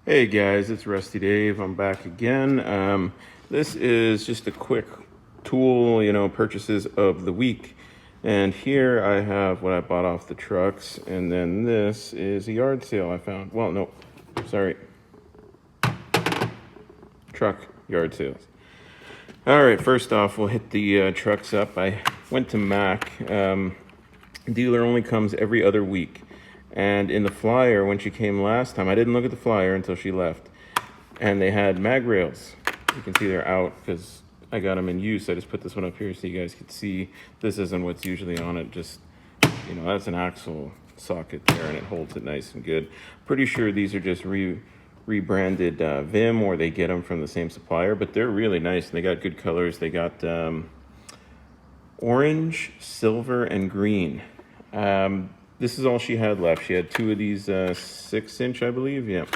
Hey guys, it's Rusty Dave. I'm back again. This is just a quick tool, purchases of the week. And here I have what I bought off the trucks. And then this is a yard sale I found. Well, no, sorry. Truck yard sales. All right, first off, we'll hit the trucks up. I went to Mac. Dealer only comes every other week. And in the flyer, when she came last time, I didn't look at the flyer until she left. And they had mag rails. You can see they're out because I got them in use. I just put this one up here so you guys could see. This isn't what's usually on it. Just, that's an axle socket there, and it holds it nice and good. Pretty sure these are just rebranded Vim, or they get them from the same supplier. But they're really nice, and they got good colors. They got orange, silver, and green. This is all she had left. She had two of these 6-inch, I believe. Yeah.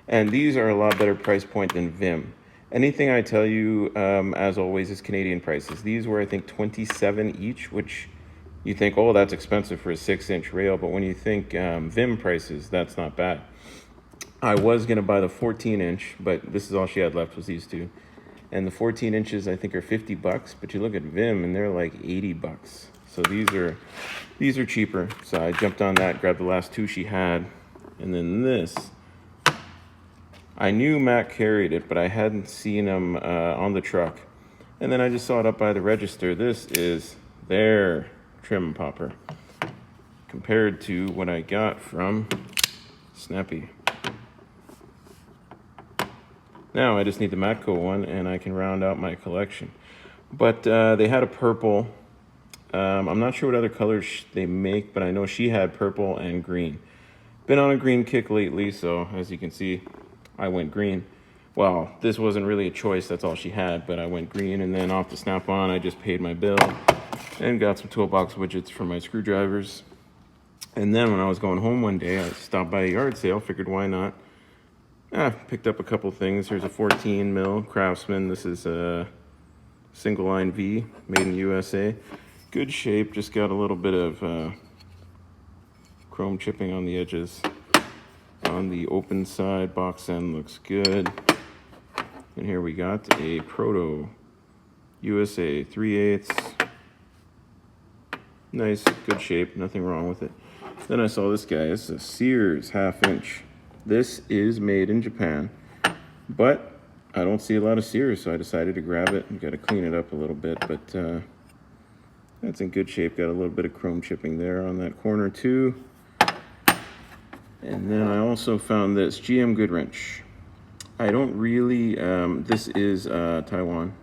And these are a lot better price point than Vim. Anything I tell you, as always, is Canadian prices. These were, I think, $27 each, which you think, oh, that's expensive for a 6-inch rail. But when you think Vim prices, that's not bad. I was going to buy the 14-inch, but this is all she had left was these two. And the 14 inches, I think, are $50. But you look at Vim, and they're like $80. So these are cheaper. So I jumped on that, grabbed the last two she had. And then this, I knew Mac carried it, but I hadn't seen them on the truck. And then I just saw it up by the register. This is their trim popper compared to what I got from Snappy. Now I just need the Matco one, and I can round out my collection. But they had a purple. I'm not sure what other colors they make, but I know she had purple and green. Been on a green kick lately, so as you can see, I went green. Well, this wasn't really a choice, that's all she had, but I went green, and then off the Snap-on, I just paid my bill and got some toolbox widgets for my screwdrivers. And then when I was going home one day, I stopped by a yard sale, figured why not. Picked up a couple things. Here's a 14 mil Craftsman. This is a single line V, made in USA. Good shape, just got a little bit of chrome chipping on the edges. On the open side, box end looks good. And here we got a Proto USA 3/8. Nice, good shape, nothing wrong with it. Then I saw this guy. It's a Sears 1/2 inch. This is made in Japan, but I don't see a lot of Sears, so I decided to grab it. Got to clean it up a little bit, but that's in good shape. Got a little bit of chrome chipping there on that corner too. And then I also found this GM Goodwrench. I don't really, this is Taiwan,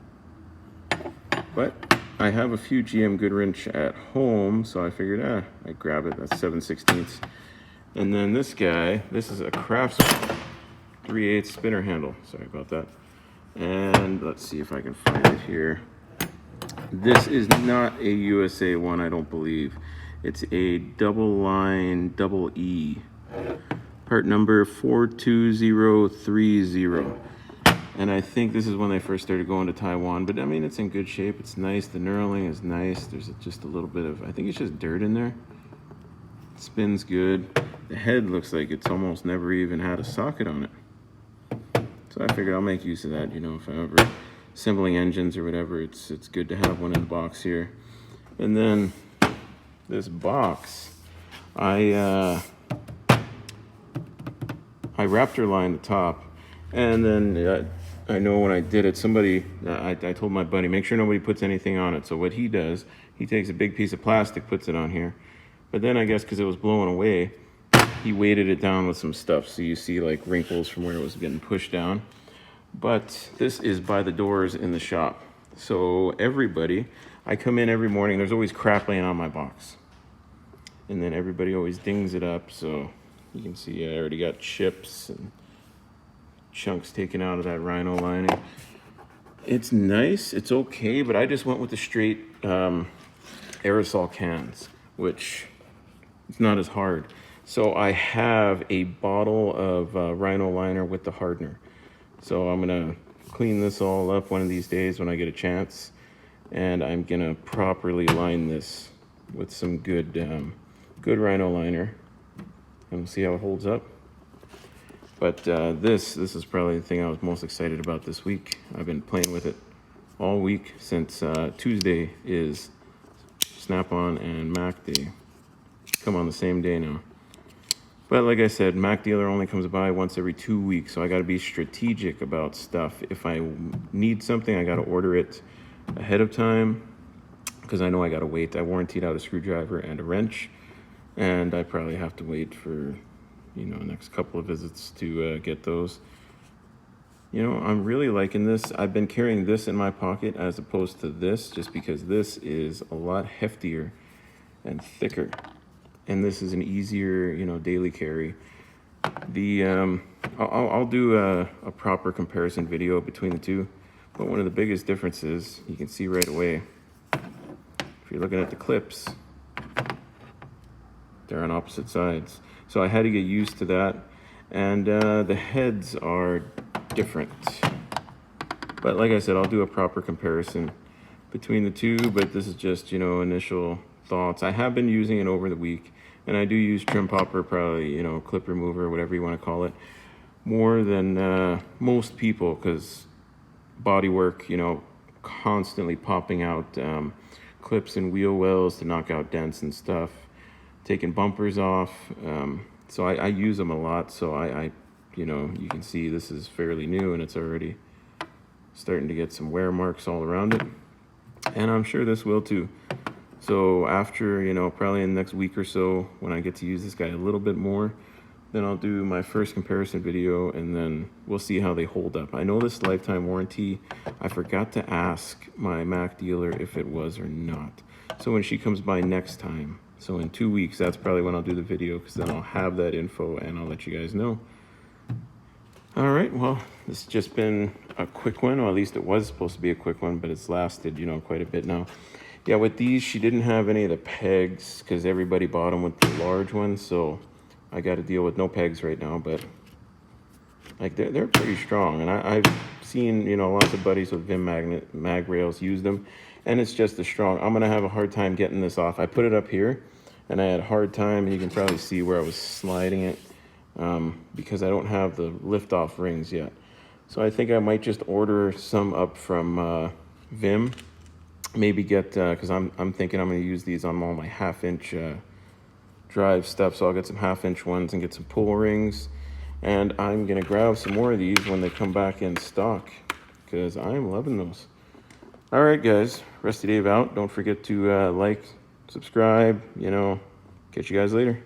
but I have a few GM Goodwrench at home, so I figured, I'd grab it. That's 7/16. And then this guy, this is a Craftsman 3/8 spinner handle. Sorry about that. And let's see if I can find it here. This is not a USA one, I don't believe. It's a double line, double E. Part number 42030. And I think this is when they first started going to Taiwan. But I mean, it's in good shape. It's nice. The knurling is nice. There's just a little bit of, I think it's just dirt in there. It spins good. The head looks like it's almost never even had a socket on it. So I figured I'll make use of that, if I'm ever assembling engines or whatever, it's good to have one in the box here. And then this box, I Raptor lined the top, and then I know when I did it, I told my buddy, make sure nobody puts anything on it. So what he does, he takes a big piece of plastic, puts it on here. But then I guess because it was blowing away, he weighted it down with some stuff. So you see like wrinkles from where it was getting pushed down. But this is by the doors in the shop. So everybody, I come in every morning, there's always crap laying on my box. And then everybody always dings it up. So you can see I already got chips and chunks taken out of that Rhino lining. It's nice, it's okay, but I just went with the straight aerosol cans, which it's not as hard. So I have a bottle of Rhino liner with the hardener. So I'm gonna clean this all up one of these days when I get a chance, and I'm gonna properly line this with some good Rhino liner, and we'll see how it holds up. But this is probably the thing I was most excited about this week. I've been playing with it all week since Tuesday is Snap-on and Mac Day. Come on the same day now. But like I said, Mac Dealer only comes by once every 2 weeks, so I got to be strategic about stuff. If I need something, I got to order it ahead of time because I know I got to wait. I warrantied out a screwdriver and a wrench, and I probably have to wait for, next couple of visits to get those. I'm really liking this. I've been carrying this in my pocket as opposed to this, just because this is a lot heftier and thicker. And this is an easier, daily carry. I'll do a proper comparison video between the two. But one of the biggest differences, you can see right away, if you're looking at the clips, they're on opposite sides. So I had to get used to that. And the heads are different. But like I said, I'll do a proper comparison between the two, but this is just, initial thoughts. I have been using it over the week, and I do use trim popper, probably, clip remover, whatever you want to call it, more than most people, because body work, constantly popping out clips and wheel wells to knock out dents and stuff, taking bumpers off. So I use them a lot. So you can see this is fairly new and it's already starting to get some wear marks all around it. And I'm sure this will too. So after, probably in the next week or so, when I get to use this guy a little bit more, then I'll do my first comparison video and then we'll see how they hold up. I know this lifetime warranty, I forgot to ask my Mac dealer if it was or not. So when she comes by next time, so in 2 weeks, that's probably when I'll do the video, because then I'll have that info and I'll let you guys know. All right, well, this has just been a quick one, or at least it was supposed to be a quick one, but it's lasted, quite a bit now. Yeah, with these, she didn't have any of the pegs because everybody bought them with the large ones, so I got to deal with no pegs right now, but like they're pretty strong. And I've seen, lots of buddies with Vim mag rails use them, and it's just as strong. I'm going to have a hard time getting this off. I put it up here, and I had a hard time, and you can probably see where I was sliding it because I don't have the lift-off rings yet. So I think I might just order some up from Vim. Maybe get, because I'm thinking I'm going to use these on all my half-inch drive stuff, so I'll get some half-inch ones and get some pull rings. And I'm going to grab some more of these when they come back in stock, because I'm loving those. All right, guys, Rusty Dave out. Don't forget to like, subscribe, catch you guys later.